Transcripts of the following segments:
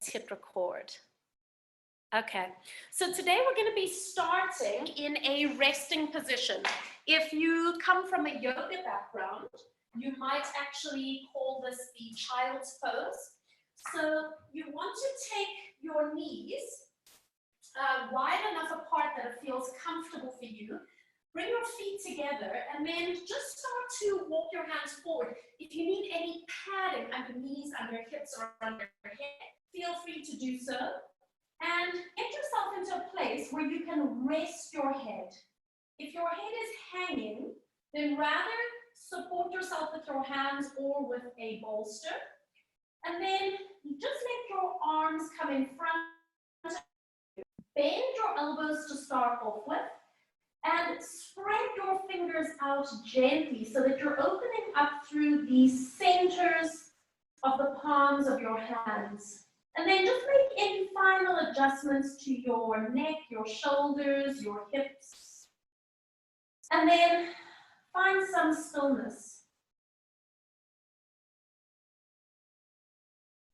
hit record. Okay, so today we're going to be starting in a resting position. If you come from a yoga background, you might actually call this the child's pose. So you want to take your knees wide enough apart that it feels comfortable for you. Bring your feet together and then just start to walk your hands forward. If you need any padding under knees, under hips, or under your head, feel free to do so. And get yourself into a place where you can rest your head. If your head is hanging, then rather support yourself with your hands or with a bolster. And then just let your arms come in front. Bend your elbows to start off with. And spread your fingers out gently so that you're opening up through the centers of the palms of your hands. And then just make any final adjustments to your neck, your shoulders, your hips. And then find some stillness.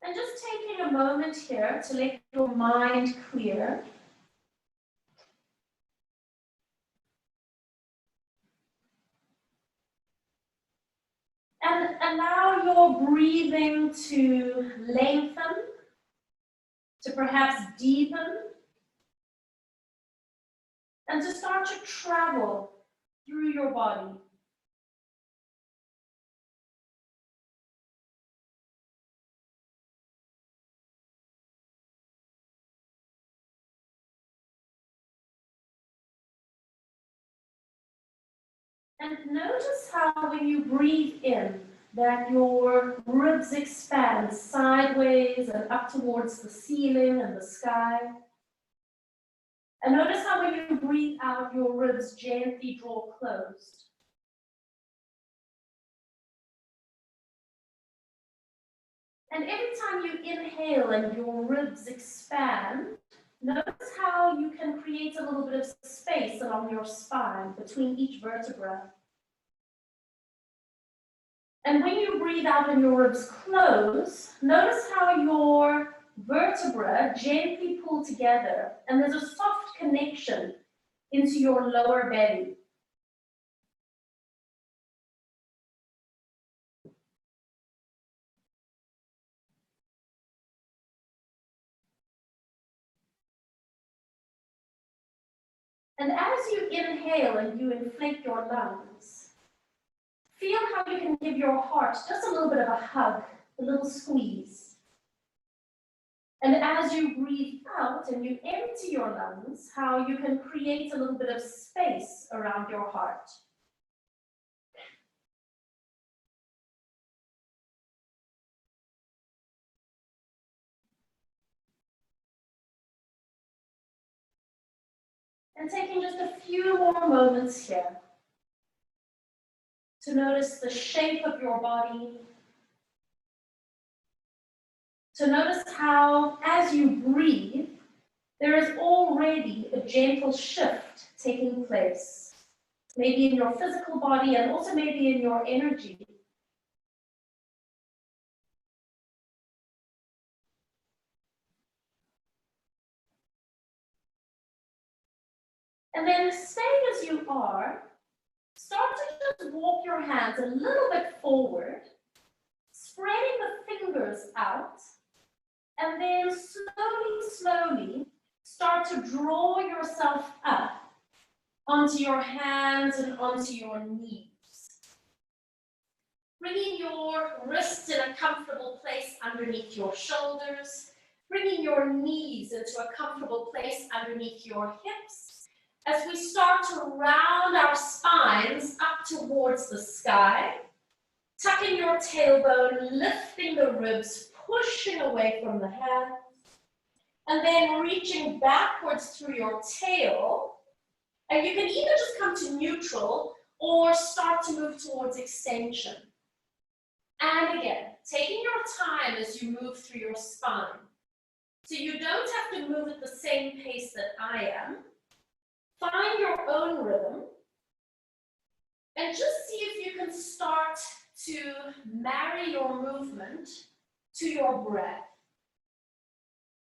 And just taking a moment here to let your mind clear. And allow your breathing to lengthen, to perhaps deepen, and to start to travel through your body. And notice how when you breathe in, that your ribs expand sideways and up towards the ceiling and the sky. And notice how when you breathe out, your ribs gently draw closed. And every time you inhale and your ribs expand, notice how you can create a little bit of space along your spine between each vertebra. And when you breathe out and your ribs close, notice how your vertebra gently pull together and there's a soft connection into your lower belly. And as you inhale and you inflate your lungs, feel how you can give your heart just a little bit of a hug, a little squeeze. And as you breathe out and you empty your lungs, how you can create a little bit of space around your heart. And taking just a few more moments here to notice the shape of your body, to notice how, as you breathe, there is already a gentle shift taking place, maybe in your physical body and also maybe in your energy. And then staying as you are, start to just walk your hands a little bit forward, spreading the fingers out, and then slowly start to draw yourself up onto your hands and onto your knees. Bringing your wrists in a comfortable place underneath your shoulders, bringing your knees into a comfortable place underneath your hips, as we start to round our spines up towards the sky, tucking your tailbone, lifting the ribs, pushing away from the hands, and then reaching backwards through your tail. And you can either just come to neutral or start to move towards extension. And again, taking your time as you move through your spine. So you don't have to move at the same pace that I am. Find your own rhythm and just see if you can start to marry your movement to your breath.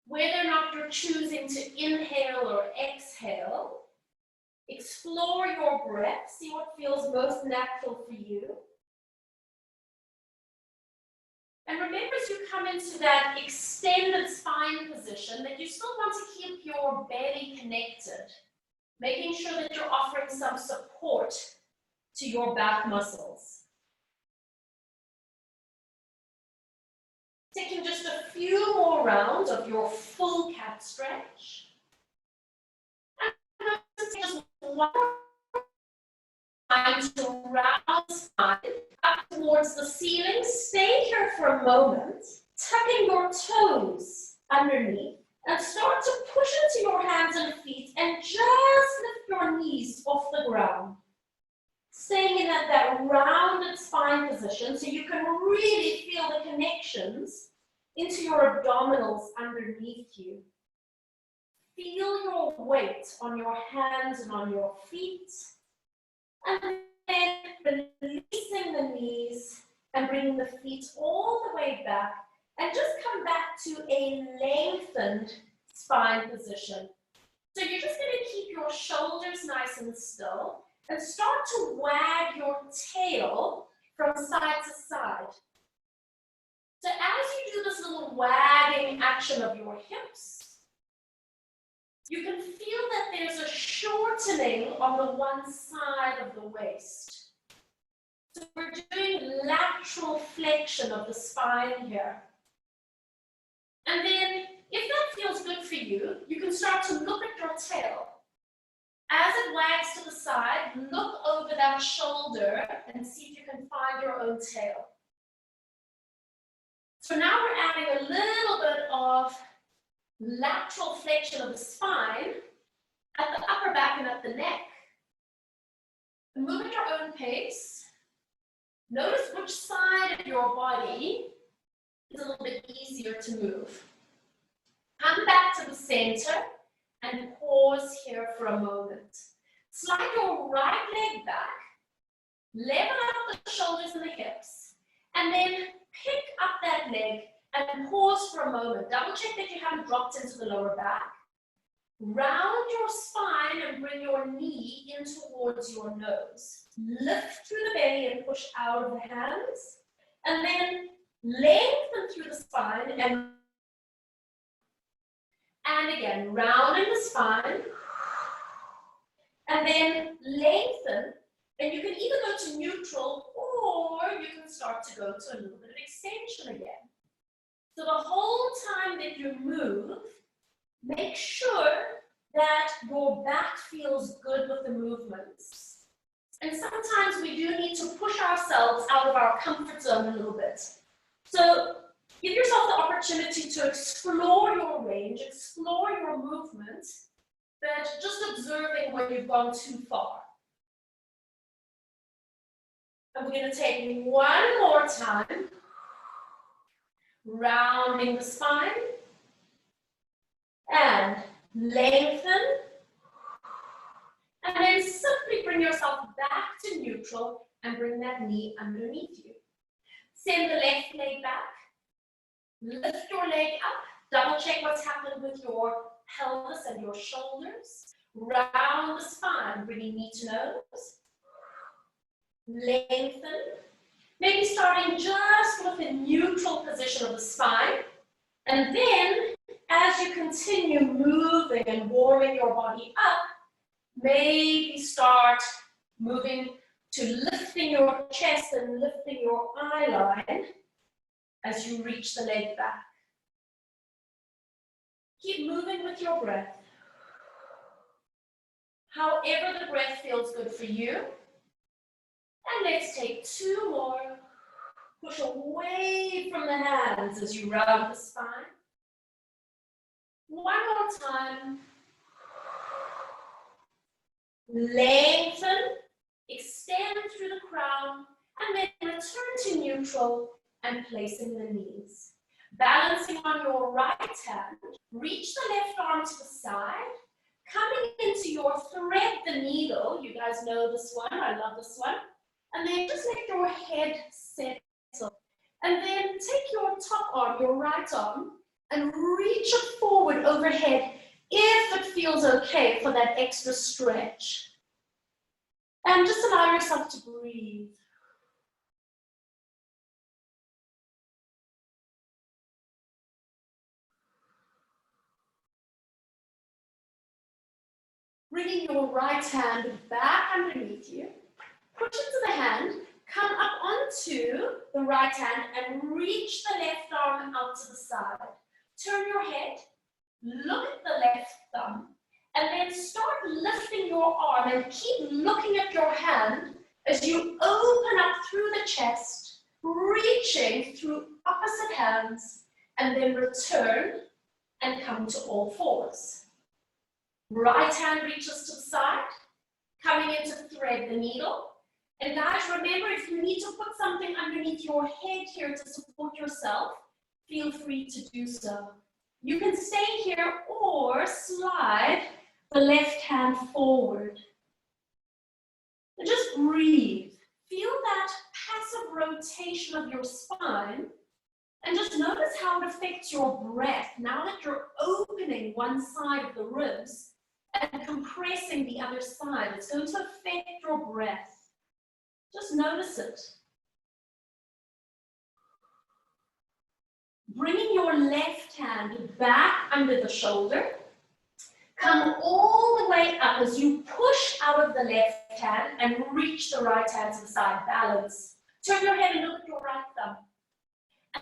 Whether or not you're choosing to inhale or exhale, explore your breath, see what feels most natural for you. And remember, as you come into that extended spine position, that you still want to keep your belly connected, making sure that you're offering some support to your back muscles. Taking just a few more rounds of your full cat stretch. And just one time to round spine up towards the ceiling. Stay here for a moment, tucking your toes underneath, and start to push into your hands and feet and just lift your knees off the ground. Staying in that rounded spine position so you can really feel the connections into your abdominals underneath you. Feel your weight on your hands and on your feet. And then releasing the knees and bringing the feet all the way back. And just come back to a lengthened spine position. So you're just going to keep your shoulders nice and still and start to wag your tail from side to side. So as you do this little wagging action of your hips, you can feel that there's a shortening on the one side of the waist. So we're doing lateral flexion of the spine here. And then, if that feels good for you, you can start to look at your tail. As it wags to the side, look over that shoulder and see if you can find your own tail. So now we're adding a little bit of lateral flexion of the spine at the upper back and at the neck. And move at your own pace. Notice which side of your body is a little bit easier to move. Come back to the center and pause here for a moment. Slide your right leg back, level up the shoulders and the hips, and then pick up that leg and pause for a moment. Double check that you haven't dropped into the lower back. Round your spine and bring your knee in towards your nose. Lift through the belly and push out of the hands. And then lengthen through the spine and again, rounding the spine. And then lengthen. And you can either go to neutral or you can start to go to a little bit of extension again. So the whole time that you move, make sure that your back feels good with the movements. And sometimes we do need to push ourselves out of our comfort zone a little bit. So give yourself the opportunity to explore your range, explore your movement, but just observing when you've gone too far. And we're going to take one more time, rounding the spine, and lengthen, and then simply bring yourself back to neutral and bring that knee underneath you. Send the left leg back, lift your leg up, double check what's happened with your pelvis and your shoulders, round the spine, bringing knee to nose, lengthen, maybe starting just with a neutral position of the spine, and then as you continue moving and warming your body up, maybe start moving to lifting your chest and lifting your eye line as you reach the leg back. Keep moving with your breath. However the breath feels good for you. And let's take two more. Push away from the hands as you round the spine. One more time. Lengthen, extend through the crown, and then return to neutral and placing the knees. Balancing on your right hand, reach the left arm to the side, coming into your thread the needle. You guys know this one, I love this one. And then just let your head settle. And then take your top arm, your right arm, and reach it forward overhead if it feels okay for that extra stretch. And just allow yourself to breathe. Bringing your right hand back underneath you. Push into the hand, come up onto the right hand and reach the left arm out to the side. Turn your head, look at the left thumb, and then start lifting your arm and keep looking at your hand as you open up through the chest, reaching through opposite hands, and then return and come to all fours. Right hand reaches to the side, coming in to thread the needle. And guys, remember, if you need to put something underneath your head here to support yourself, feel free to do so. You can stay here or slide the left hand forward. And just breathe. Feel that passive rotation of your spine. And just notice how it affects your breath now that you're opening one side of the ribs and compressing the other side. It's going to affect your breath. Just notice it. Bringing your left hand back under the shoulder. Come all the way up as you push out of the left hand and reach the right hand to the side. Balance. Turn your head and look at your right thumb.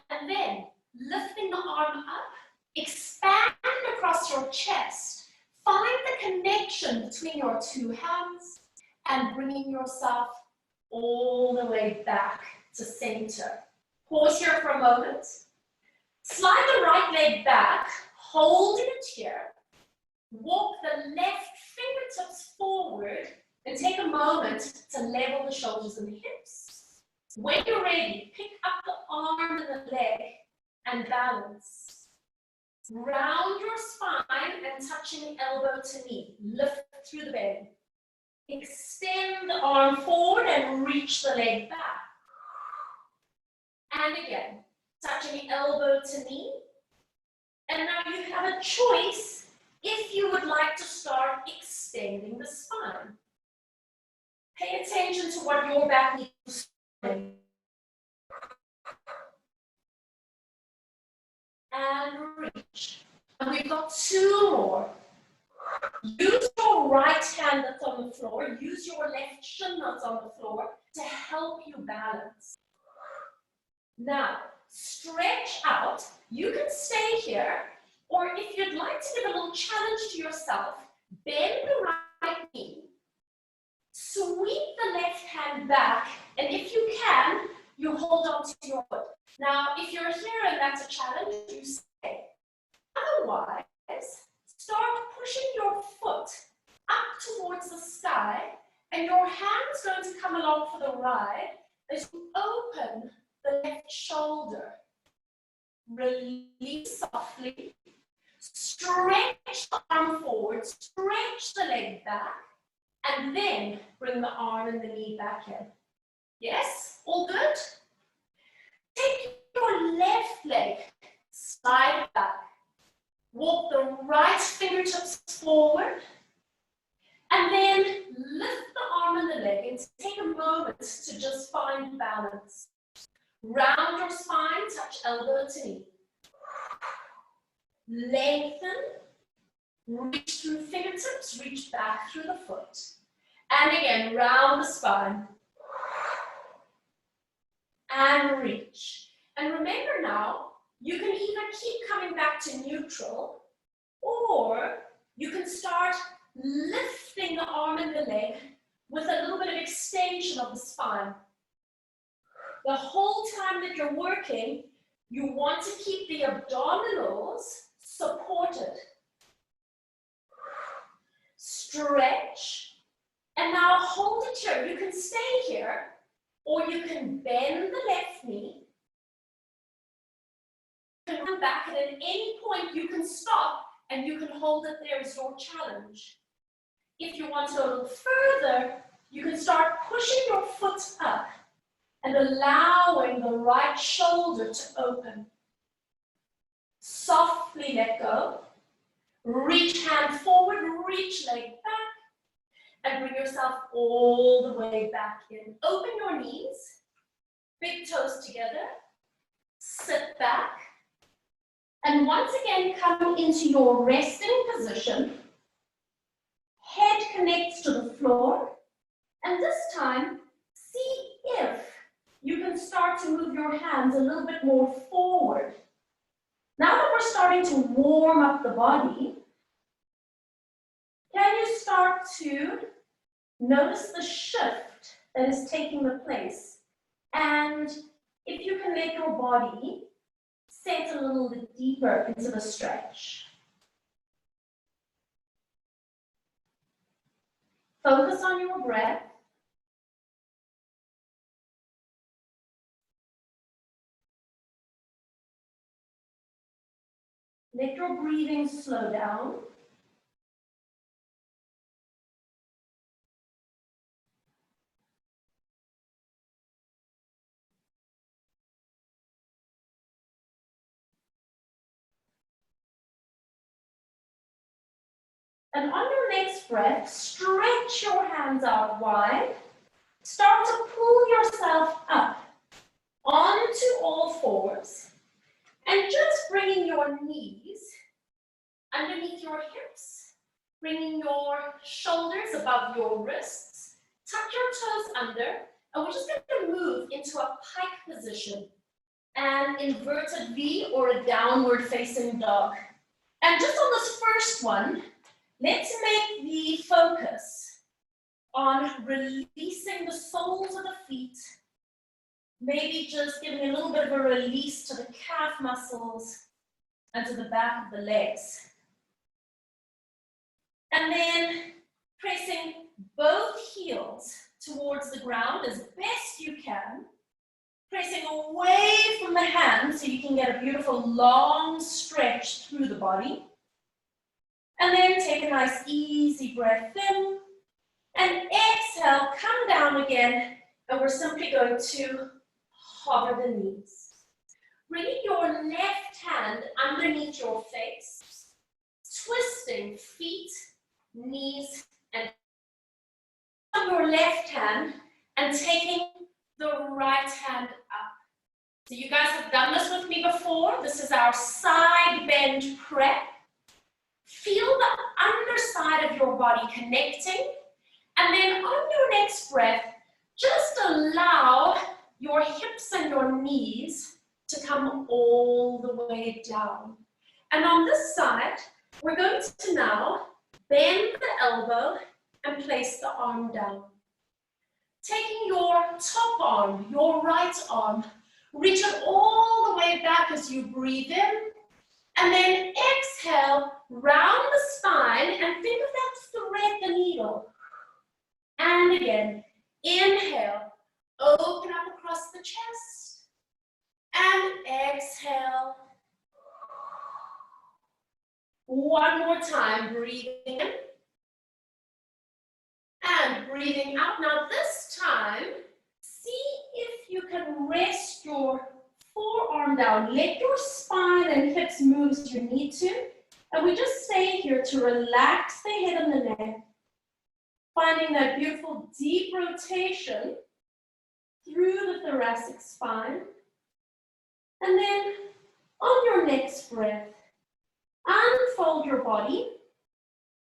And then lifting the arm up, expand across your chest. Find the connection between your two hands and bringing yourself all the way back to center. Pause here for a moment. Slide the right leg back, holding it here. Walk the left fingertips forward and take a moment to level the shoulders and the hips. When you're ready, pick up the arm and the leg and balance. Round your spine and touching elbow to knee. Lift through the bend. Extend the arm forward and reach the leg back. And again, touching elbow to knee. And now you have a choice if you would like to start extending the spine. Pay attention to what your back needs to do. And reach. And we've got two more. Use your right hand that's on the floor. Use your left shin that's on the floor to help you balance. Now, stretch out. You can stay here, or if you'd like to give a little challenge to yourself, bend the right knee, sweep the left hand back, and if you can, you hold on to your foot. Now, if you're here and that's a challenge, you stay. Otherwise, start pushing your foot up towards the sky, and your hand's going to come along for the ride as you open the left shoulder. Release softly. Stretch the arm forward, stretch the leg back, and then bring the arm and the knee back in. Yes? All good? Take your left leg, slide it back. Walk the right fingertips forward, and then lift the arm and the leg and take a moment to just find balance. Round your spine, touch elbow to knee. Lengthen, reach through fingertips, reach back through the foot. And again, round the spine. And reach. And remember now, you can either keep coming back to neutral, or you can start lifting the arm and the leg with a little bit of extension of the spine. The whole time that you're working, you want to keep the abdominals supported. Stretch, and now hold it here. You can stay here, or you can bend the left knee. You can come back, and at any point you can stop, and you can hold it there as your challenge. If you want to go a little further, you can start pushing your foot up and allowing the right shoulder to open. Softly let go. Reach hand forward, reach leg back, and bring yourself all the way back in. Open your knees, big toes together, sit back, and once again come into your resting position. Head connects to the floor, and this time, see if you can start to move your hands a little bit more forward. Now that we're starting to warm up the body, can you start to notice the shift that is taking the place? And if you can let your body set a little bit deeper into the stretch. Focus on your breath. Let your breathing slow down. And on your next breath, stretch your hands out wide. Start to pull yourself up onto all fours. And just bringing your knees underneath your hips, bringing your shoulders above your wrists, tuck your toes under, and we're just going to move into a pike position, an inverted V or a downward facing dog. And just on this first one, let's make the focus on releasing the soles of the feet, maybe just giving a little bit of a release to the calf muscles and to the back of the legs. And then pressing both heels towards the ground as best you can, pressing away from the hands so you can get a beautiful long stretch through the body. And then take a nice easy breath in, and exhale, come down again, and we're simply going to hover the knees. Bringing your left hand underneath your face, twisting feet, knees, and on your left hand, and taking the right hand up. So you guys have done this with me before. This is our side bend prep. Feel the underside of your body connecting, and then on your next breath, just allow your hips and your knees to come all the way down. And on this side, we're going to now bend the elbow and place the arm down. Taking your top arm, your right arm, reach it all the way back as you breathe in, and then exhale, round the spine, and think of that thread the needle. And again, inhale, open up across the chest, and exhale. One more time, breathing in, and breathing out. Now this time, see if you can rest your forearm down. Let your spine and hips move as you need to. And we just stay here to relax the head and the neck, finding that beautiful deep rotation through the thoracic spine. And then on your next breath, unfold your body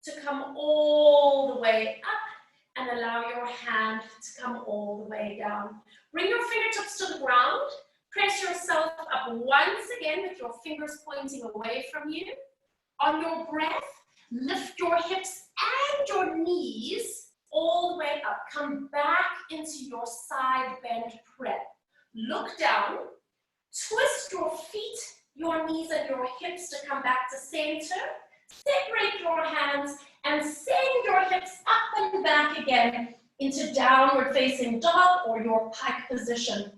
to come all the way up and allow your hand to come all the way down. Bring your fingertips to the ground. Press yourself up once again with your fingers pointing away from you. On your breath, lift your hips and your knees all the way up. Come back into your side bend prep. Look down. Twist your feet, your knees, and your hips to come back to center. Separate your hands and send your hips up and back again into downward facing dog or your pike position.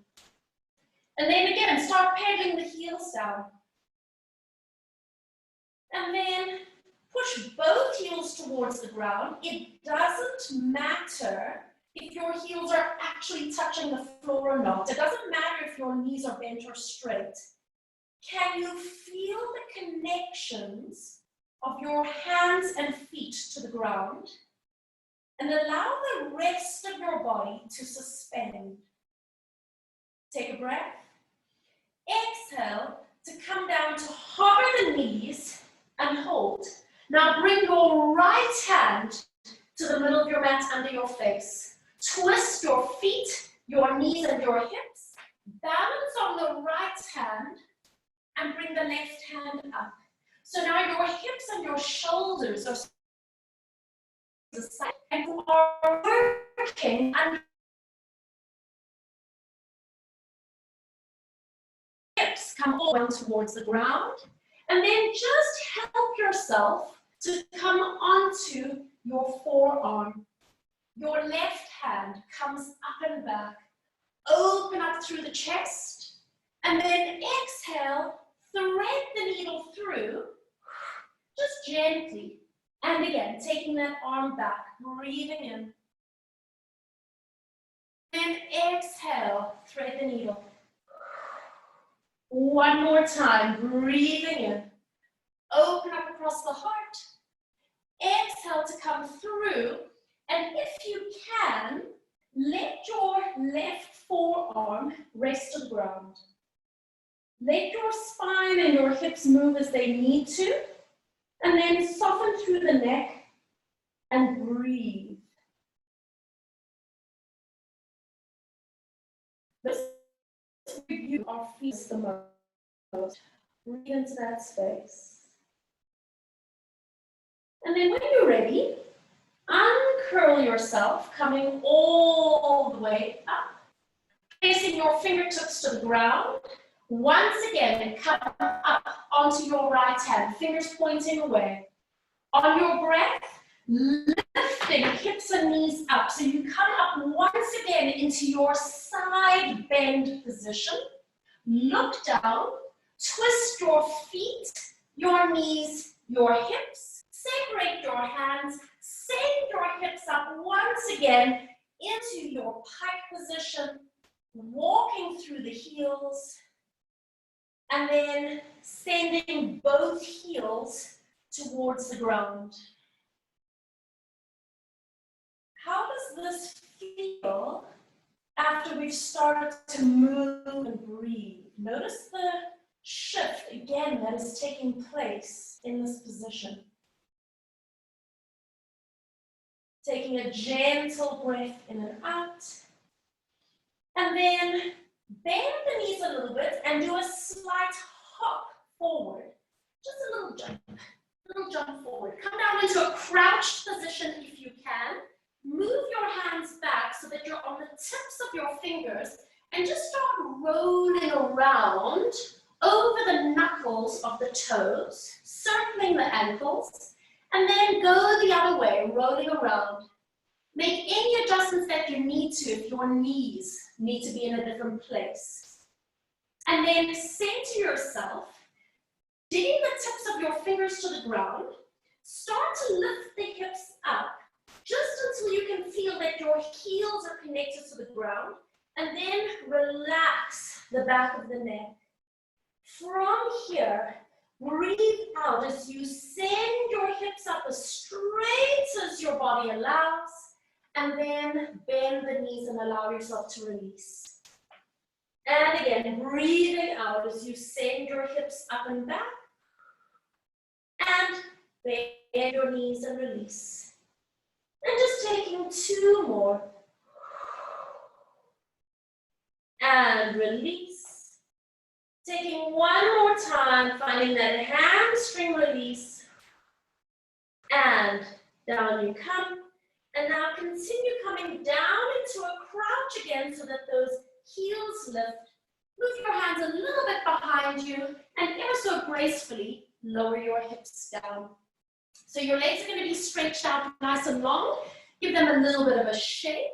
And then again, start pedaling the heels down. And then push both heels towards the ground. It doesn't matter if your heels are actually touching the floor or not. It doesn't matter if your knees are bent or straight. Can you feel the connections of your hands and feet to the ground? And allow the rest of your body to suspend. Take a breath. Exhale to come down to hover the knees and hold. Now bring your right hand to the middle of your mat under your face. Twist your feet, your knees and your hips. Balance on the right hand and bring the left hand up. So now your hips and your shoulders are the side and you are working and hips come all down towards the ground. And then just help yourself to come onto your forearm. Your left hand comes up and back. Open up through the chest. And then exhale, thread the needle through, just gently. And again, taking that arm back, breathing in. Then exhale, thread the needle. One more time, breathing in. Open up across the heart. Exhale to come through. And if you can, let your left forearm rest on the ground. Let your spine and your hips move as they need to. And then soften through the neck and breathe. This is where you are feeling the most. Breathe into that space. And then when you're ready, uncurl yourself, coming all the way up. Placing your fingertips to the ground. Once again, come up onto your right hand, fingers pointing away. On your breath, lifting hips and knees up. So you come up once again into your side bend position. Look down, twist your feet, your knees, your hips. Separate your hands, send your hips up once again into your pike position, walking through the heels. And then sending both heels towards the ground. How does this feel after we've started to move and breathe? Notice the shift again that is taking place in this position. Taking a gentle breath in and out. And then bend the knees a little bit and do a slight hop forward. Just a little jump forward. Come down into a crouched position if you can. Move your hands back so that you're on the tips of your fingers and just start rolling around over the knuckles of the toes, circling the ankles, and then go the other way, rolling around. Make any adjustments that you need to if your knees need to be in a different place. And then say to yourself, digging the tips of your fingers to the ground, start to lift the hips up just until you can feel that your heels are connected to the ground, and then relax the back of the neck. From here, breathe out as you send your hips up as straight as your body allows. And then bend the knees and allow yourself to release. And again, breathing out as you send your hips up and back. And bend your knees and release. And just taking two more. And release. Taking one more time, finding that hamstring release. And down you come. And now continue coming down into a crouch again so that those heels lift. Move your hands a little bit behind you and ever so gracefully lower your hips down. So your legs are going to be stretched out nice and long. Give them a little bit of a shake.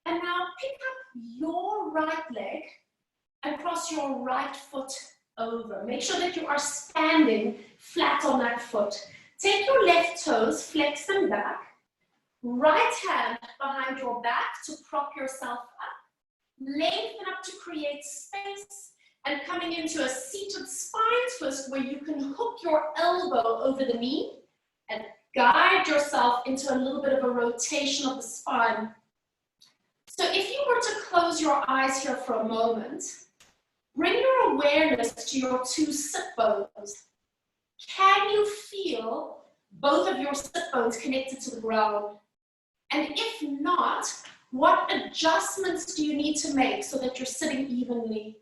And now pick up your right leg and cross your right foot over. Make sure that you are standing flat on that foot. Take your left toes, flex them back. Right hand behind your back to prop yourself up. Lengthen up to create space. and coming into a seated spine twist where you can hook your elbow over the knee and guide yourself into a little bit of a rotation of the spine. So if you were to close your eyes here for a moment, bring your awareness to your two sit bones. Can you feel both of your sit bones connected to the ground? And if not, what adjustments do you need to make so that you're sitting evenly?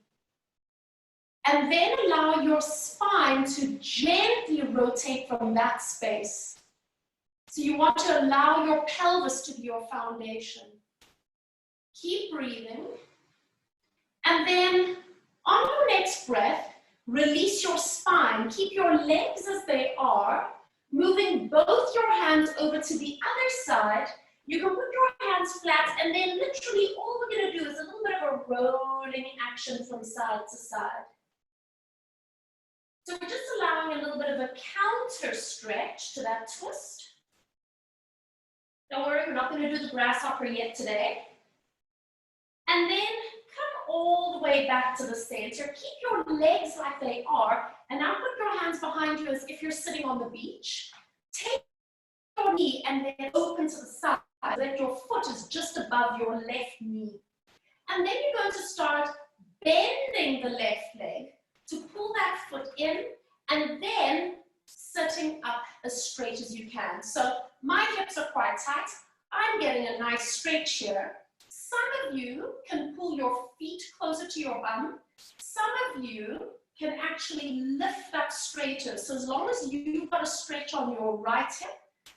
And then allow your spine to gently rotate from that space. So you want to allow your pelvis to be your foundation. Keep breathing. And then on your next breath, release your spine. Keep your legs as they are, moving both your hands over to the other side. You can put your hands flat, and then literally all we're going to do is a little bit of a rolling action from side to side. So we're just allowing a little bit of a counter stretch to that twist. Don't worry, we're not going to do the grasshopper yet today. And then come all the way back to the center. Keep your legs like they are, and now put your hands behind you as if you're sitting on the beach. Take your knee and then open to the side so that your foot is just above your left knee. And then you're going to start bending the left leg to pull that foot in, and then sitting up as straight as you can. So my hips are quite tight. I'm getting a nice stretch here. Some of you can pull your feet closer to your bum. Some of you can actually lift up straighter. So as long as you've got a stretch on your right hip,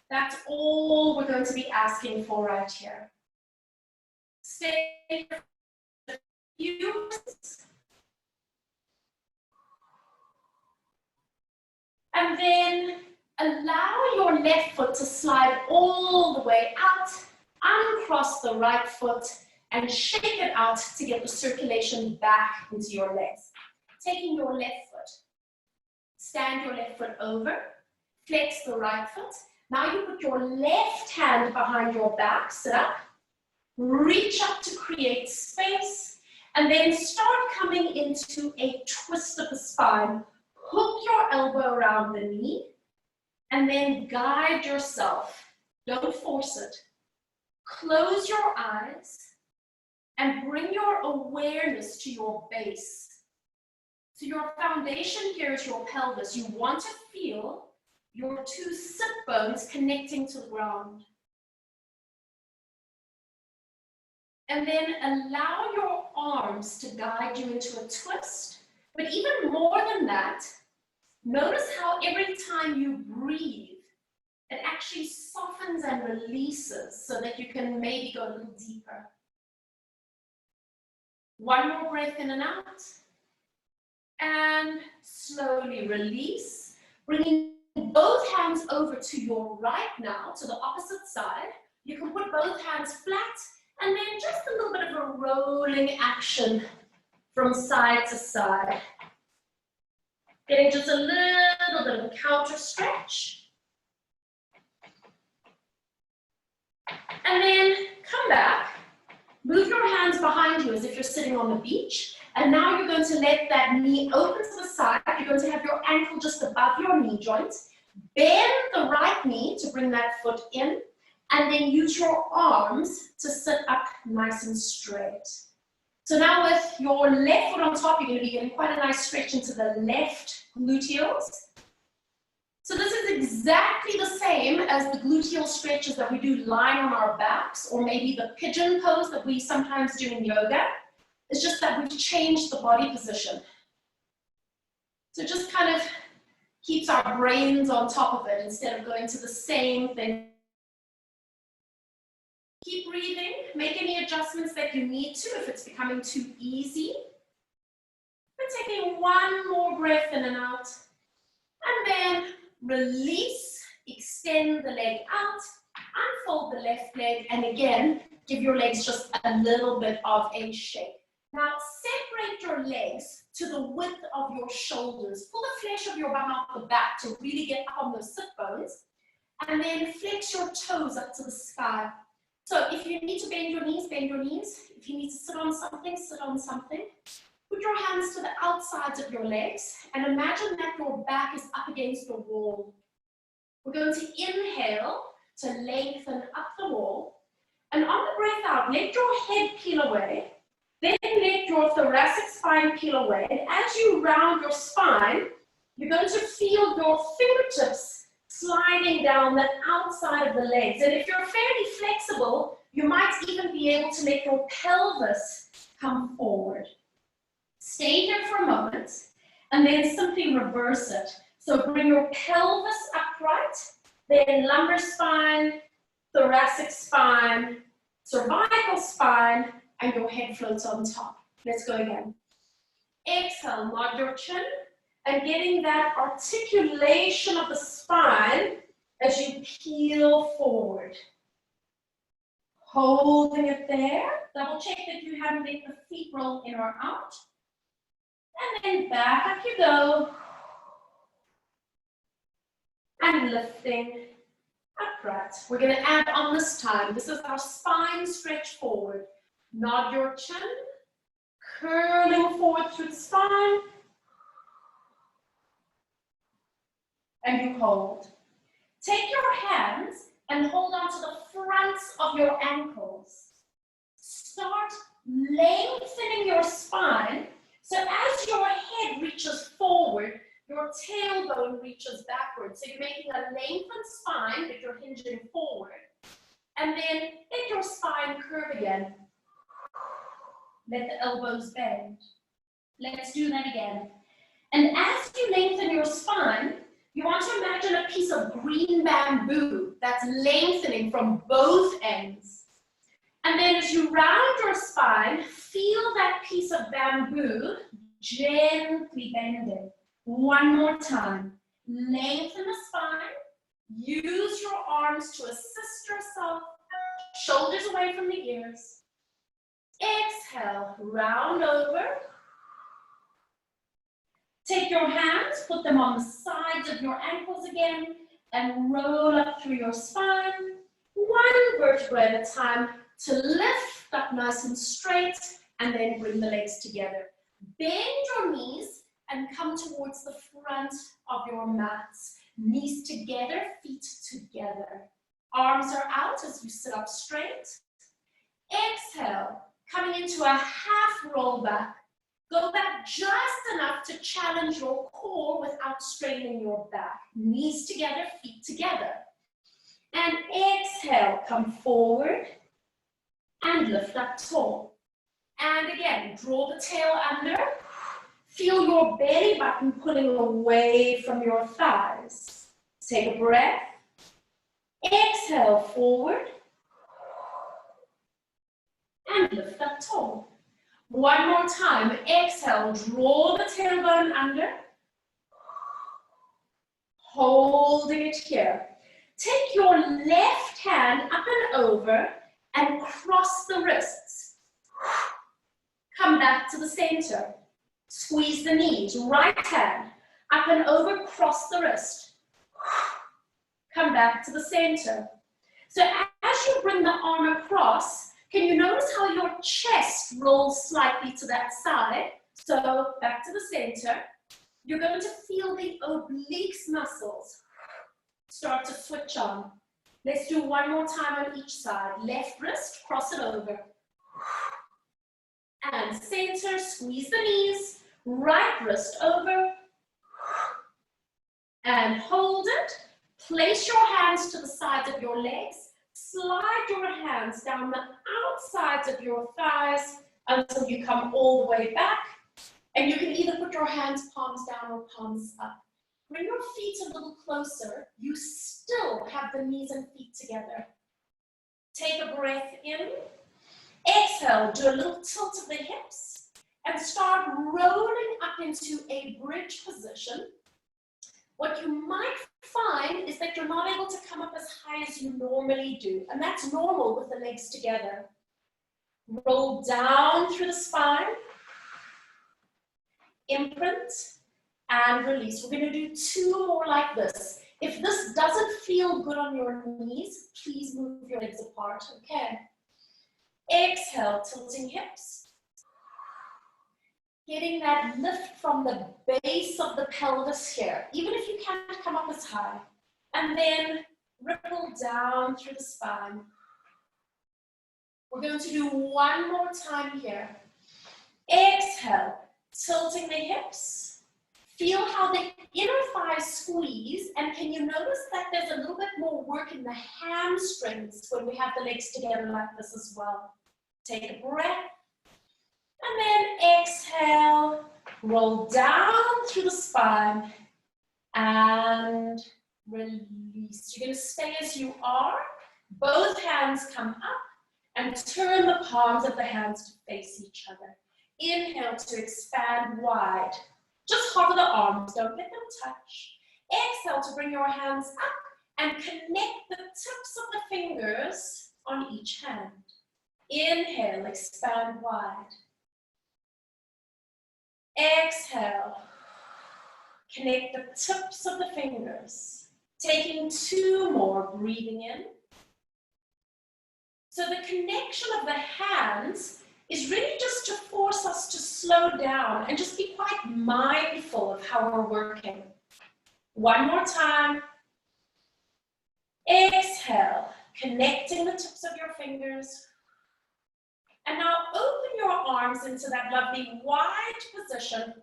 that's all we're going to be asking for right here. Stay a few minutes. And then allow your left foot to slide all the way out, uncross the right foot, and shake it out to get the circulation back into your legs. Taking your left foot, stand your left foot over, flex the right foot. Now you put your left hand behind your back, sit up, reach up to create space, and then start coming into a twist of the spine. Hook your elbow around the knee, and then guide yourself. Don't force it. Close your eyes and bring your awareness to your base. So your foundation here is your pelvis. You want to feel your two sit bones connecting to the ground. And then allow your arms to guide you into a twist. But even more than that, notice how every time you breathe, it actually softens and releases so that you can maybe go a little deeper. One more breath in and out. And slowly release. Bringing both hands over to your right now, to the opposite side. You can put both hands flat, and then just a little bit of a rolling action from side to side. Getting just a little bit of a counter stretch. And then come back. Move your hands behind you as if you're sitting on the beach. And now you're going to let that knee open to the side. You're going to have your ankle just above your knee joint. Bend the right knee to bring that foot in. And then use your arms to sit up nice and straight. So now with your left foot on top, you're going to be getting quite a nice stretch into the left gluteals. So this is exactly the same as the gluteal stretches that we do lying on our backs, or maybe the pigeon pose that we sometimes do in yoga. It's just that we've changed the body position. So it just kind of keeps our brains on top of it instead of going to the same thing. Keep breathing, make any adjustments that you need to if it's becoming too easy. We're taking one more breath in and out. And then release, extend the leg out, unfold the left leg, and again, give your legs just a little bit of a shake. Now separate your legs to the width of your shoulders. Pull the flesh of your bum out the back to really get up on those sit bones. And then flex your toes up to the sky. So if you need to bend your knees, bend your knees. If you need to sit on something, sit on something. Put your hands to the outsides of your legs and imagine that your back is up against the wall. We're going to inhale to lengthen up the wall. And on the breath out, let your head peel away. Then let your thoracic spine peel away. And as you round your spine, you're going to feel your fingertips sliding down the outside of the legs. And if you're fairly flexible, you might even be able to let your pelvis come forward. Stay here for a moment, and then simply reverse it. So bring your pelvis upright, then lumbar spine, thoracic spine, cervical spine, and your head floats on top. Let's go again. Exhale, nod your chin, and getting that articulation of the spine as you peel forward. Holding it there. Double check that you haven't let the feet roll in or out. And then back up you go. And lifting upright. We're going to add on this time. This is our spine stretch forward. Nod your chin. Curling forward through the spine. And you hold. Take your hands and hold on to the fronts of your ankles. Start lengthening your spine. So as your head reaches forward, your tailbone reaches backwards. So you're making a lengthened spine, but you're hinging forward. And then let your spine curve again. Let the elbows bend. Let's do that again. And as you lengthen your spine, you want to imagine a piece of green bamboo that's lengthening from both ends. And then as you round your spine, feel that piece of bamboo gently bending. One more time. Lengthen the spine. Use your arms to assist yourself. Shoulders away from the ears. Exhale, round over. Take your hands, put them on the sides of your ankles again, and roll up through your spine. One vertebra at a time to lift up nice and straight, and then bring the legs together. Bend your knees and come towards the front of your mats. Knees together, feet together. Arms are out as you sit up straight. Exhale, coming into a half roll back. Go back just enough to challenge your core without straining your back. Knees together, feet together. And exhale, come forward and lift up tall. And again, draw the tail under. Feel your belly button pulling away from your thighs. Take a breath. Exhale, forward. And lift up tall. One more time. Exhale, draw the tailbone under. Holding it here. Take your left hand up and over and cross the wrists. Come back to the center. Squeeze the knees. Right hand up and over, cross the wrist. Come back to the center. So as you bring the arm across, can you notice how your chest rolls slightly to that side? So back to the center. You're going to feel the obliques muscles start to switch on. Let's do one more time on each side. Left wrist, cross it over. And center, squeeze the knees. Right wrist over. And hold it. Place your hands to the sides of your legs. Slide your hands down the outsides of your thighs until you come all the way back. And you can either put your hands palms down or palms up. Bring your feet a little closer. You still have the knees and feet together. Take a breath in. Exhale, do a little tilt of the hips and start rolling up into a bridge position. What you might find is that you're not able to come up as high as you normally do, and that's normal with the legs together. Roll down through the spine, imprint, and release. We're going to do two more like this. If this doesn't feel good on your knees, please move your legs apart, okay? Exhale, tilting hips. Getting that lift from the base of the pelvis here, even if you can't come up as high. And then ripple down through the spine. We're going to do one more time here. Exhale, tilting the hips. Feel how the inner thighs squeeze, and can you notice that there's a little bit more work in the hamstrings when we have the legs together like this as well. Take a breath, and then exhale, roll down through the spine, and release. You're going to stay as you are. Both hands come up, and turn the palms of the hands to face each other. Inhale to expand wide. Just hover the arms, don't let them touch. Exhale to bring your hands up and connect the tips of the fingers on each hand. Inhale, expand wide. Exhale, connect the tips of the fingers. Taking 2 more, breathing in. So the connection of the hands is really just to force us to slow down and just be quite mindful of how we're working. One more time. Exhale, connecting the tips of your fingers. And now open your arms into that lovely wide position,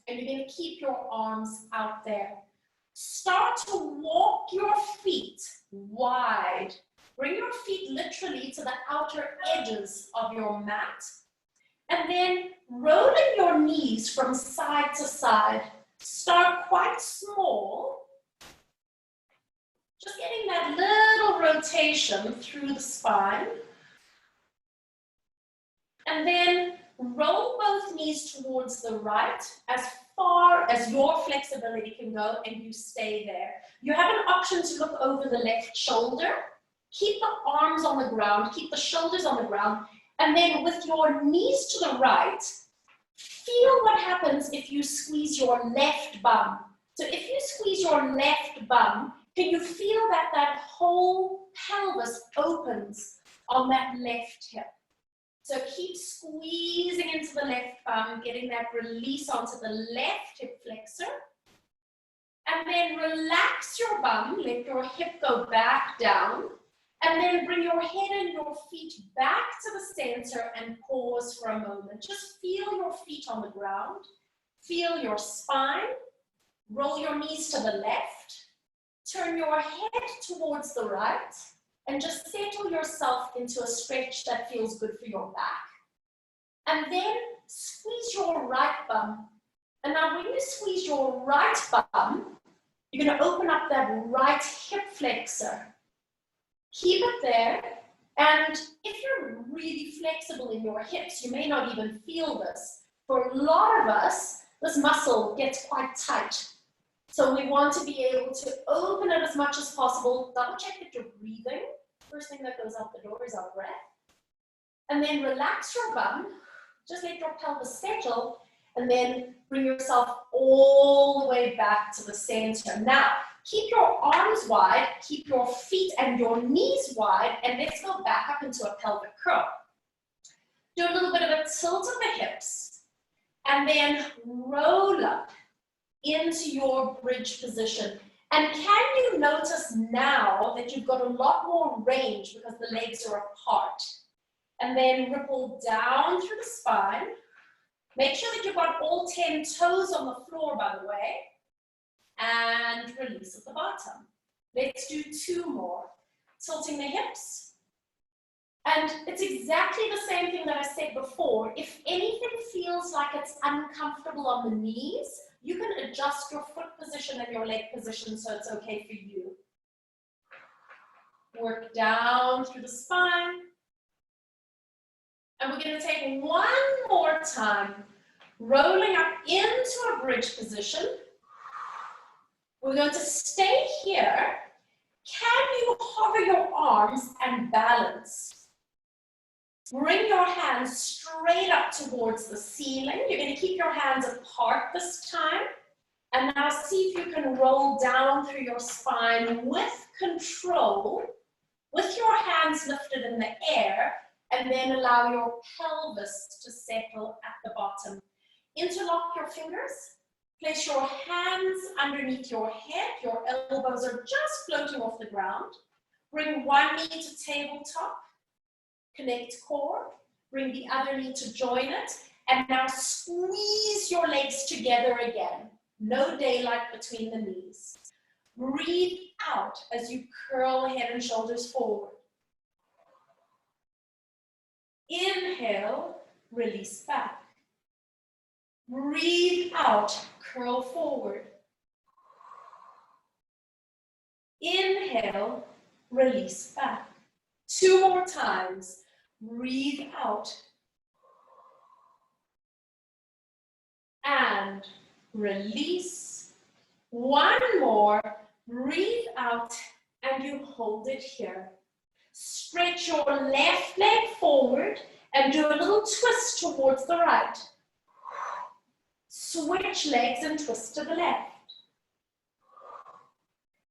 and you're going to keep your arms out there. Start to walk your feet wide. Bring your feet literally to the outer edges of your mat. And then rolling your knees from side to side. Start quite small. Just getting that little rotation through the spine. And then roll both knees towards the right as far as your flexibility can go, and you stay there. You have an option to look over the left shoulder. Keep the arms on the ground, keep the shoulders on the ground, and then with your knees to the right, feel what happens if you squeeze your left bum. So if you squeeze your left bum, can you feel that that whole pelvis opens on that left hip? So keep squeezing into the left bum, getting that release onto the left hip flexor. And then relax your bum, let your hip go back down. And then bring your head and your feet back to the center and pause for a moment. Just feel your feet on the ground. Feel your spine. Roll your knees to the left. Turn your head towards the right. And just settle yourself into a stretch that feels good for your back. And then squeeze your right bum. And now when you squeeze your right bum, you're going to open up that right hip flexor. Keep it there, and if you're really flexible in your hips, you may not even feel this. For a lot of us, this muscle gets quite tight. So we want to be able to open it as much as possible. Double check that you're breathing. First thing that goes out the door is our breath. And then relax your bum. Just let your pelvis settle, and then bring yourself all the way back to the center. Now, keep your arms wide, keep your feet and your knees wide, and let's go back up into a pelvic curl. Do a little bit of a tilt of the hips, and then roll up into your bridge position. And can you notice now that you've got a lot more range because the legs are apart? And then ripple down through the spine. Make sure that you've got all 10 toes on the floor, by the way. And release at the bottom. Let's do 2 more. Tilting the hips. And it's exactly the same thing that I said before. If anything feels like it's uncomfortable on the knees, you can adjust your foot position and your leg position so it's okay for you. Work down through the spine. And we're going to take one more time, rolling up into a bridge position. We're going to stay here. Can you hover your arms and balance? Bring your hands straight up towards the ceiling. You're going to keep your hands apart this time. And now see if you can roll down through your spine with control, with your hands lifted in the air, and then allow your pelvis to settle at the bottom. Interlock your fingers. Place your hands underneath your head. Your elbows are just floating off the ground. Bring one knee to tabletop. Connect core. Bring the other knee to join it. And now squeeze your legs together again. No daylight between the knees. Breathe out as you curl head and shoulders forward. Inhale, release back. Breathe out, curl forward. Inhale, release back. 2 more times. Breathe out. And release. 1 more. Breathe out and you hold it here. Stretch your left leg forward and do a little twist towards the right. Switch legs and twist to the left.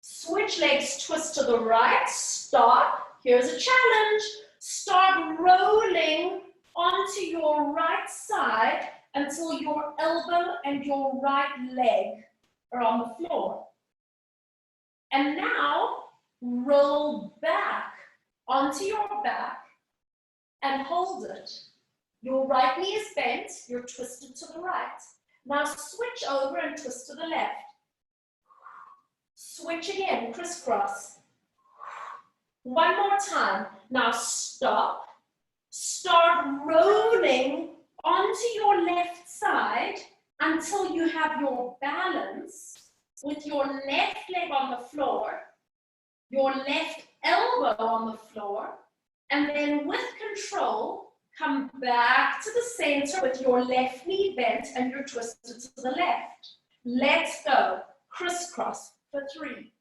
Switch legs, twist to the right. Stop. Here's a challenge. Start rolling onto your right side until your elbow and your right leg are on the floor. And now roll back onto your back and hold it. Your right knee is bent, you're twisted to the right. Now switch over and twist to the left. Switch again, crisscross. 1 more time. Now stop. Start rolling onto your left side until you have your balance with your left leg on the floor, your left elbow on the floor, and then with control, come back to the center with your left knee bent and you're twisted to the left. Let's go. Crisscross for 3.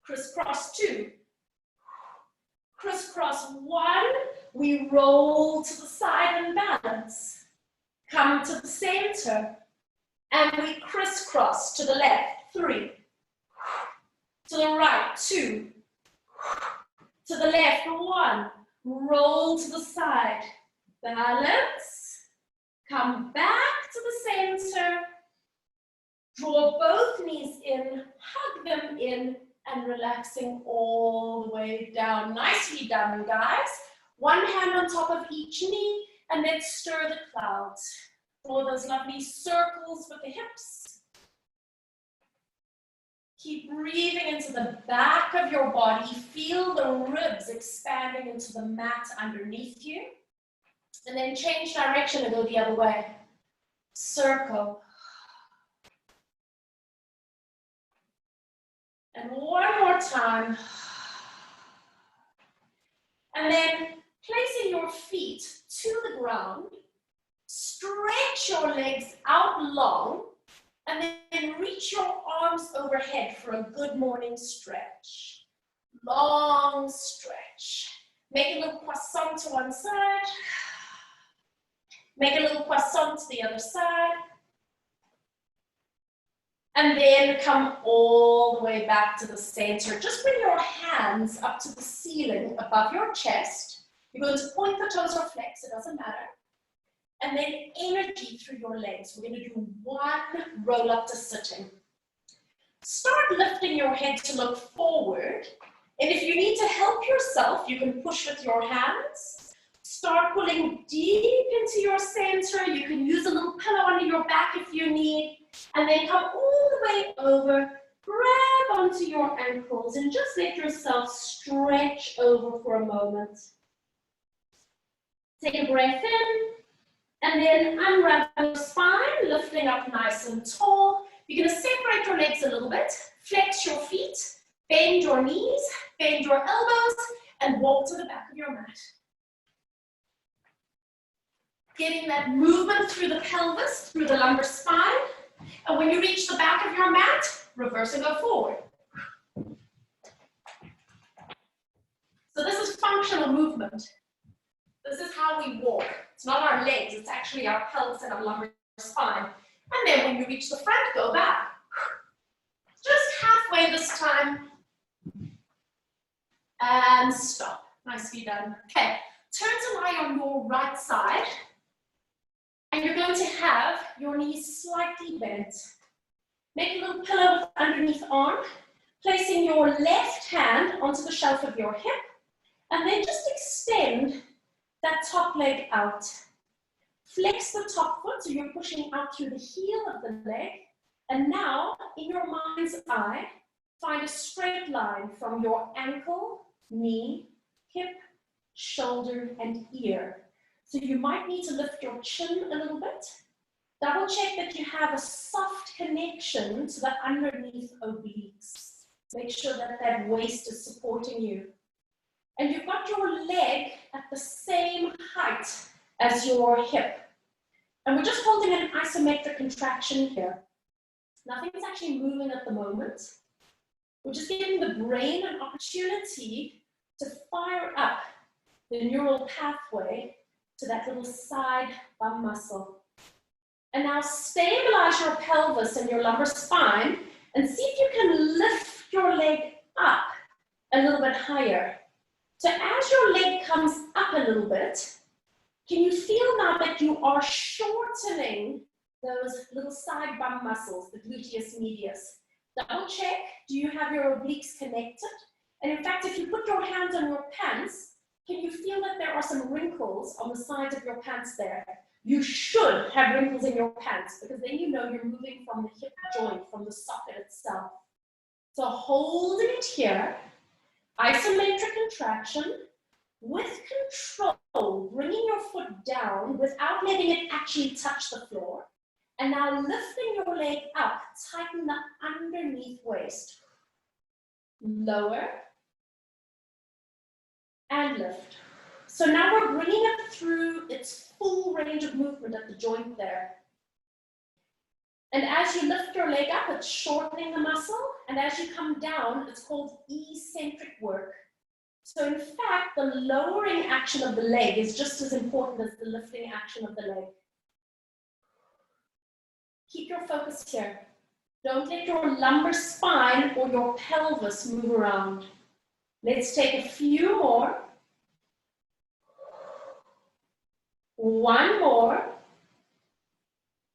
Crisscross 2. Crisscross 1. We roll to the side and balance. Come to the center. And we crisscross to the left. 3. To the right. 2. To the left. 1. Roll to the side. Balance. Come back to the center. Draw both knees in. Hug them in. And relaxing all the way down. Nicely done, guys. 1 hand on top of each knee. And then stir the clouds. Draw those lovely circles with the hips. Keep breathing into the back of your body. Feel the ribs expanding into the mat underneath you. And then change direction and go the other way. Circle. And 1 more time. And then placing your feet to the ground. Stretch your legs out long. And then reach your arms overhead for a good morning stretch. Long stretch. Make a little croissant to one side. Make a little croissant to the other side. And then come all the way back to the center. Just bring your hands up to the ceiling above your chest. You're going to point the toes or flex, it doesn't matter. And then energy through your legs. We're going to do 1 roll up to sitting. Start lifting your head to look forward. And if you need to help yourself, you can push with your hands. Start pulling deep into your center. You can use a little pillow under your back if you need. And then come all the way over. Grab onto your ankles and just let yourself stretch over for a moment. Take a breath in. And then unwrap your spine, lifting up nice and tall. You're going to separate your legs a little bit, flex your feet, bend your knees, bend your elbows, and walk to the back of your mat. Getting that movement through the pelvis, through the lumbar spine. And when you reach the back of your mat, reverse and go forward. So this is functional movement. This is how we walk. It's not our legs, it's actually our pelvis and our lumbar spine. And then when you reach the front, go back. Just halfway this time. And stop. Nicely done. Okay, turn to lie on your right side. And you're going to have your knees slightly bent. Make a little pillow underneath arm, placing your left hand onto the shelf of your hip, and then just extend that top leg out. Flex the top foot so you're pushing out through the heel of the leg. And now, in your mind's eye, find a straight line from your ankle, knee, hip, shoulder, and ear. So you might need to lift your chin a little bit. Double check that you have a soft connection to the underneath obliques. Make sure that that waist is supporting you. And you've got your leg at the same height as your hip. And we're just holding an isometric contraction here. Nothing's actually moving at the moment. We're just giving the brain an opportunity to fire up the neural pathway to that little side bum muscle. And now stabilize your pelvis and your lumbar spine and see if you can lift your leg up a little bit higher. So as your leg comes up a little bit, can you feel now that you are shortening those little side bum muscles, the gluteus medius? Double check, do you have your obliques connected? And in fact, if you put your hands on your pants, can you feel that there are some wrinkles on the sides of your pants there? You should have wrinkles in your pants because then you know you're moving from the hip joint, from the socket itself. So holding it here, isometric contraction, with control, bringing your foot down without letting it actually touch the floor. And now lifting your leg up, tighten the underneath waist. Lower and lift. So now we're bringing it through its full range of movement at the joint there. And as you lift your leg up, it's shortening the muscle. And as you come down, it's called eccentric work. So in fact, the lowering action of the leg is just as important as the lifting action of the leg. Keep your focus here. Don't let your lumbar spine or your pelvis move around. Let's take a few more. One more.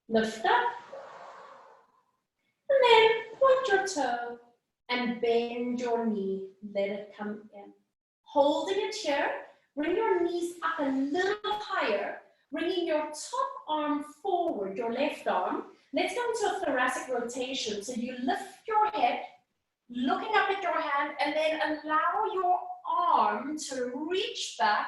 Lift up. And then point your toe and bend your knee. Let it come in. Holding it here, bring your knees up a little higher, bringing your top arm forward, your left arm. Let's go into a thoracic rotation. So you lift your head, looking up at your hand, and then allow your arm to reach back,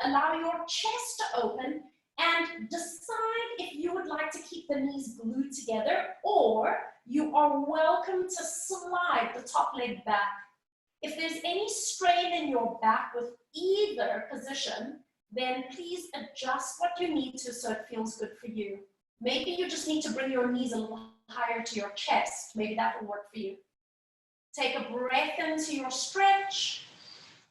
allow your chest to open, and decide if you would like to keep the knees glued together, or you are welcome to slide the top leg back. If there's any strain in your back with either position, then please adjust what you need to so it feels good for you. Maybe you just need to bring your knees a little higher to your chest. Maybe that will work for you. Take a breath into your stretch,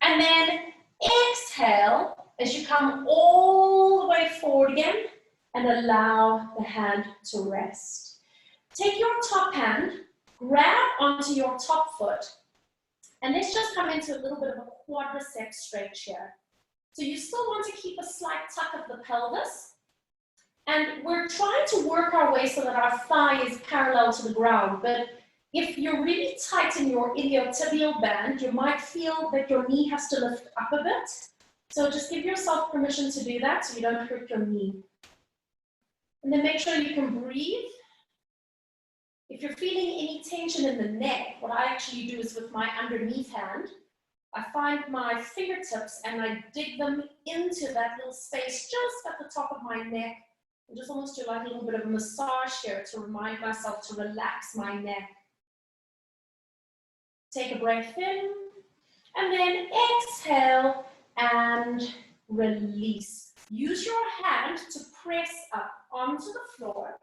and then exhale as you come all the way forward again and allow the hand to rest. Take your top hand, grab onto your top foot, and let's just come into a little bit of a quadricep stretch here. So you still want to keep a slight tuck of the pelvis. And we're trying to work our way so that our thigh is parallel to the ground. But if you're really tight in your iliotibial band, you might feel that your knee has to lift up a bit. So just give yourself permission to do that so you don't hurt your knee. And then make sure you can breathe. If you're feeling any tension in the neck, what I actually do is with my underneath hand, I find my fingertips and I dig them into that little space just at the top of my neck. And just almost do like a little bit of a massage here to remind myself to relax my neck. Take a breath in, and then exhale and release. Use your hand to press up onto the floor,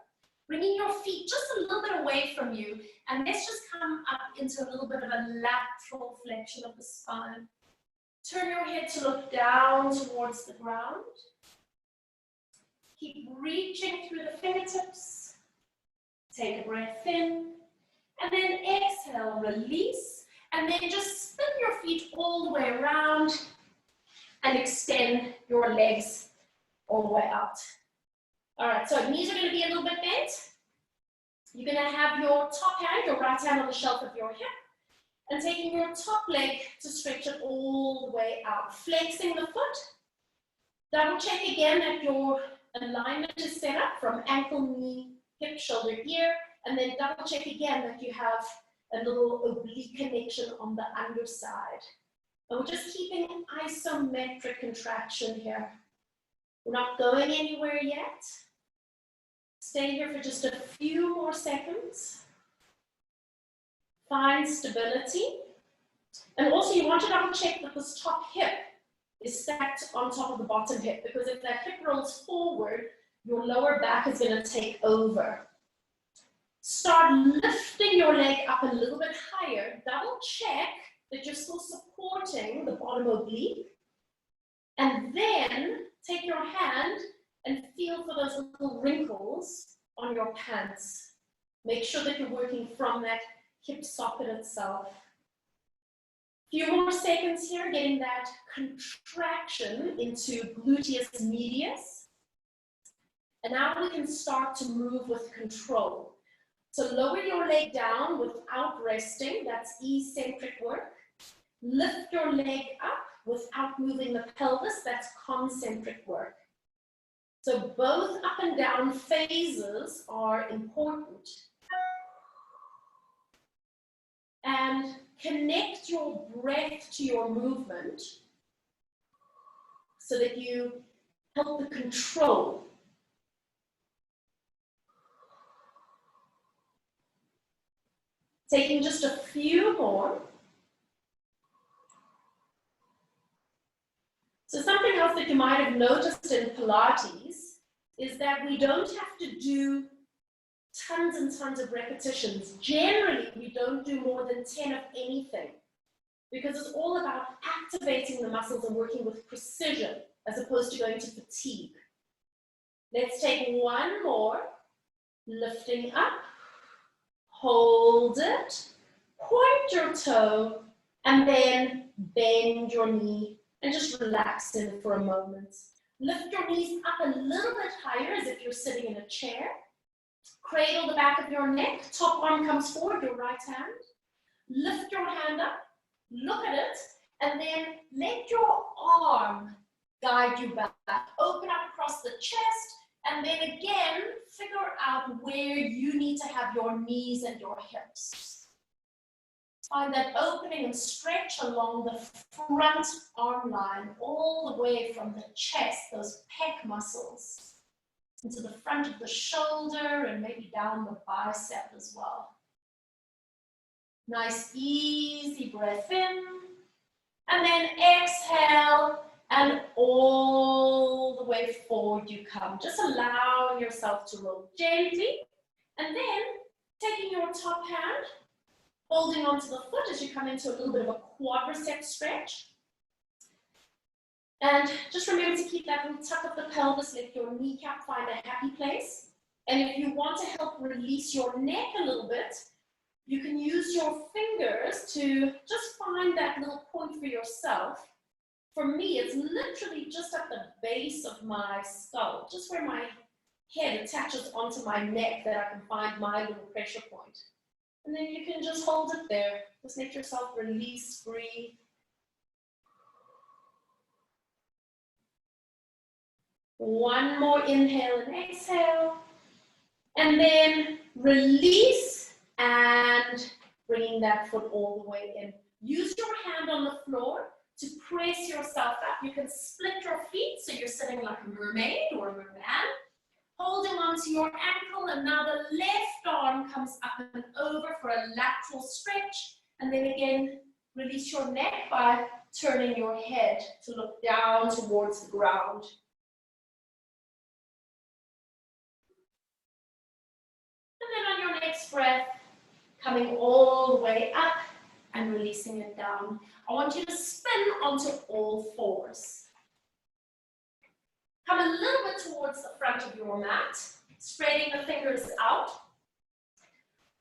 bringing your feet just a little bit away from you, and let's just come up into a little bit of a lateral flexion of the spine. Turn your head to look down towards the ground. Keep reaching through the fingertips. Take a breath in, and then exhale, release, and then just spin your feet all the way around and extend your legs all the way out. All right, so knees are going to be a little bit bent. You're going to have your top hand, your right hand on the shelf of your hip, and taking your top leg to stretch it all the way out, flexing the foot. Double check again that your alignment is set up from ankle, knee, hip, shoulder, ear, and then double check again that you have a little oblique connection on the underside. And we're just keeping an isometric contraction here. We're not going anywhere yet. Stay here for just a few more seconds. Find stability. And also you want to double check that this top hip is stacked on top of the bottom hip, because if that hip rolls forward, your lower back is going to take over. Start lifting your leg up a little bit higher. Double check that you're still supporting the bottom oblique. And then take your hand and feel for those little wrinkles on your pants. Make sure that you're working from that hip socket itself. Few more seconds here, getting that contraction into gluteus medius. And now we can start to move with control. So lower your leg down without resting, that's eccentric work. Lift your leg up without moving the pelvis, that's concentric work. So both up and down phases are important. And connect your breath to your movement so that you help the control. Taking just a few more. So something else that you might have noticed in Pilates is that we don't have to do tons and tons of repetitions. Generally, we don't do more than 10 of anything, because it's all about activating the muscles and working with precision as opposed to going to fatigue. Let's take one more. Lifting up, hold it, point your toe, and then bend your knee and just relax in it for a moment. Lift your knees up a little bit higher as if you're sitting in a chair. Cradle the back of your neck, top arm comes forward, your right hand. Lift your hand up, look at it, and then let your arm guide you back. Open up across the chest, and then again, figure out where you need to have your knees and your hips. Find that opening and stretch along the front arm line, all the way from the chest, those pec muscles, into the front of the shoulder and maybe down the bicep as well. Nice, easy breath in. And then exhale, and all the way forward you come. Just allowing yourself to roll gently. And then taking your top hand, holding onto the foot as you come into a little bit of a quadricep stretch. And just remember to keep that little tuck of the pelvis, let your kneecap find a happy place. And if you want to help release your neck a little bit, you can use your fingers to just find that little point for yourself. For me, it's literally just at the base of my skull, just where my head attaches onto my neck, that I can find my little pressure point. And then you can just hold it there. Just let yourself release, breathe. One more inhale and exhale. And then release and bringing that foot all the way in. Use your hand on the floor to press yourself up. You can split your feet so you're sitting like a mermaid or a merman. Holding onto your ankle, and now the left arm comes up and over for a lateral stretch. And then again, release your neck by turning your head to look down towards the ground. And then on your next breath, coming all the way up and releasing it down. I want you to spin onto all fours. Come a little bit towards the front of your mat, spreading the fingers out.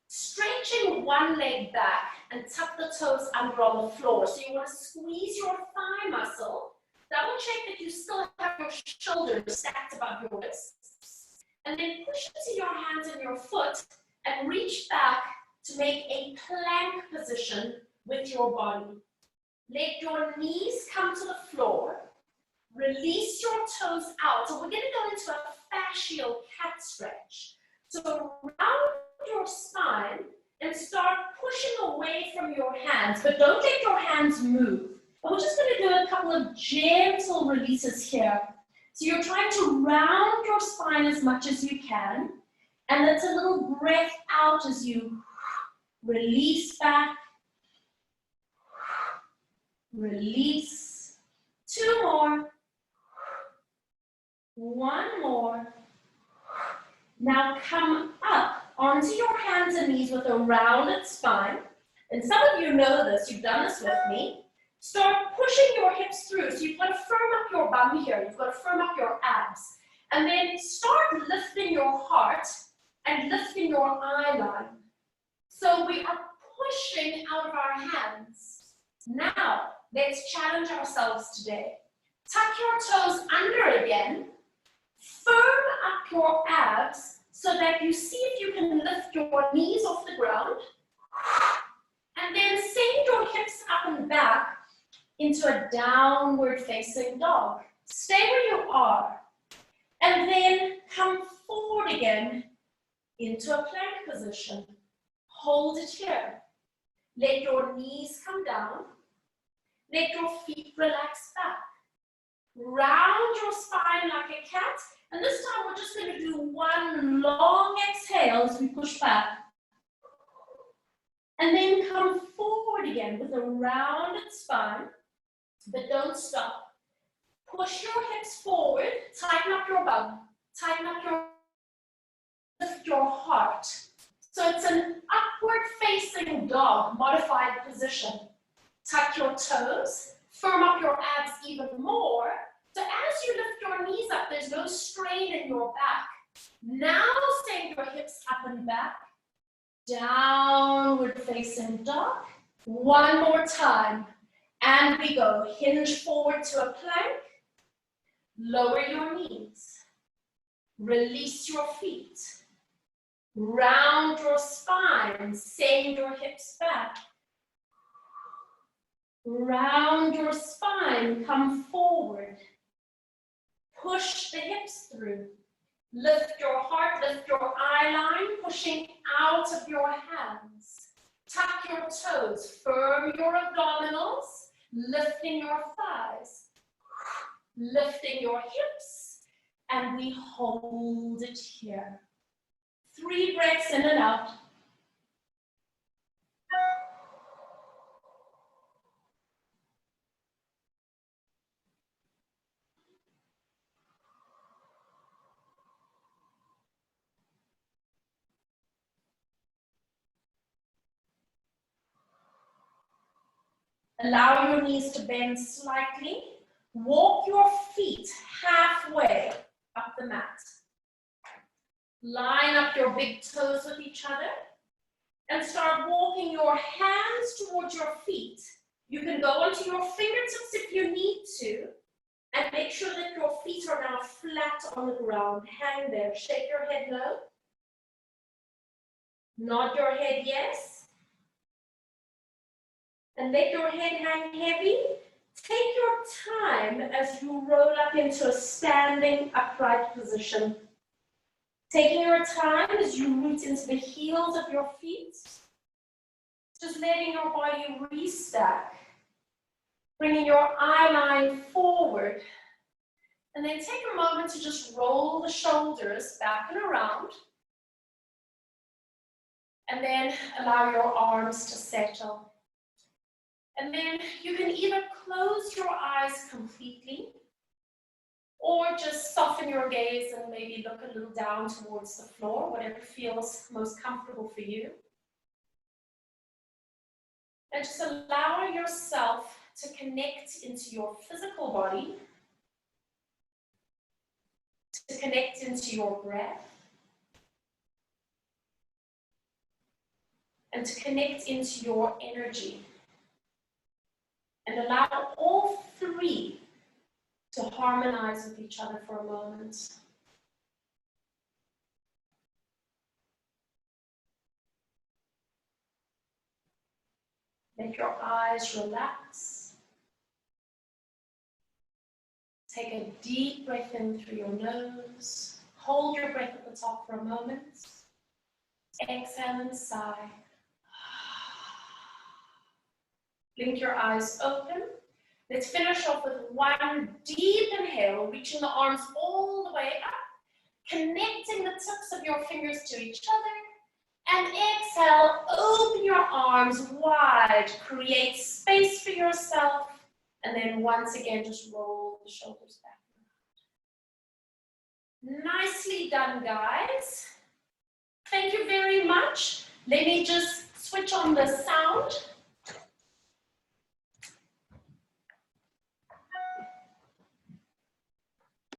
Stretching one leg back and tuck the toes under on the floor. So you want to squeeze your thigh muscle. Double check that you still have your shoulders stacked above your wrists. And then push into your hands and your foot and reach back to make a plank position with your body. Let your knees come to the floor. Release your toes out. So we're going to go into a fascial cat stretch. So round your spine and start pushing away from your hands, but don't let your hands move. And we're just going to do a couple of gentle releases here. So you're trying to round your spine as much as you can, and that's a little breath out as you release back, release. 2 more. 1 more. Now come up onto your hands and knees with a rounded spine. And some of you know this, you've done this with me. Start pushing your hips through. So you've got to firm up your bum here. You've got to firm up your abs. And then start lifting your heart and lifting your eye line. So we are pushing out of our hands. Now, let's challenge ourselves today. Tuck your toes under again. Firm up your abs so that you see if you can lift your knees off the ground. And then send your hips up and back into a downward facing dog. Stay where you are. And then come forward again into a plank position. Hold it here. Let your knees come down. Let your feet relax back. Round your spine like a cat. And this time we're just going to do one long exhale as we push back. And then come forward again with a rounded spine. But don't stop. Push your hips forward. Tighten up your bum. Tighten up your, lift your heart. So it's an upward facing dog, modified position. Tuck your toes. Firm up your abs even more. So as you lift your knees up, there's no strain in your back. Now send your hips up and back. Downward facing dog. 1 more time. And we go. Hinge forward to a plank. Lower your knees. Release your feet. Round your spine. Send your hips back. Round your spine. Come forward. Push the hips through. Lift your heart, lift your eye line, pushing out of your hands. Tuck your toes, firm your abdominals, lifting your thighs, lifting your hips, and we hold it here. 3 breaths in and out. Allow your knees to bend slightly. Walk your feet halfway up the mat. Line up your big toes with each other and start walking your hands towards your feet. You can go onto your fingertips if you need to, and make sure that your feet are now flat on the ground. Hang there. Shake your head no. Nod your head yes. And let your head hang heavy. Take your time as you roll up into a standing upright position. Taking your time as you root into the heels of your feet. Just letting your body restack. Bringing your eye line forward. And then take a moment to just roll the shoulders back and around. And then allow your arms to settle. And then you can either close your eyes completely or just soften your gaze and maybe look a little down towards the floor, whatever feels most comfortable for you. And just allow yourself to connect into your physical body, to connect into your breath, and to connect into your energy. And allow all 3 to harmonize with each other for a moment. Let your eyes relax. Take a deep breath in through your nose. Hold your breath at the top for a moment. Exhale and sigh. Blink your eyes open. Let's finish off with one deep inhale, reaching the arms all the way up, connecting the tips of your fingers to each other. And exhale, open your arms wide, create space for yourself, and then once again, just roll the shoulders back. Nicely done, guys. Thank you very much. Let me just switch on the sound.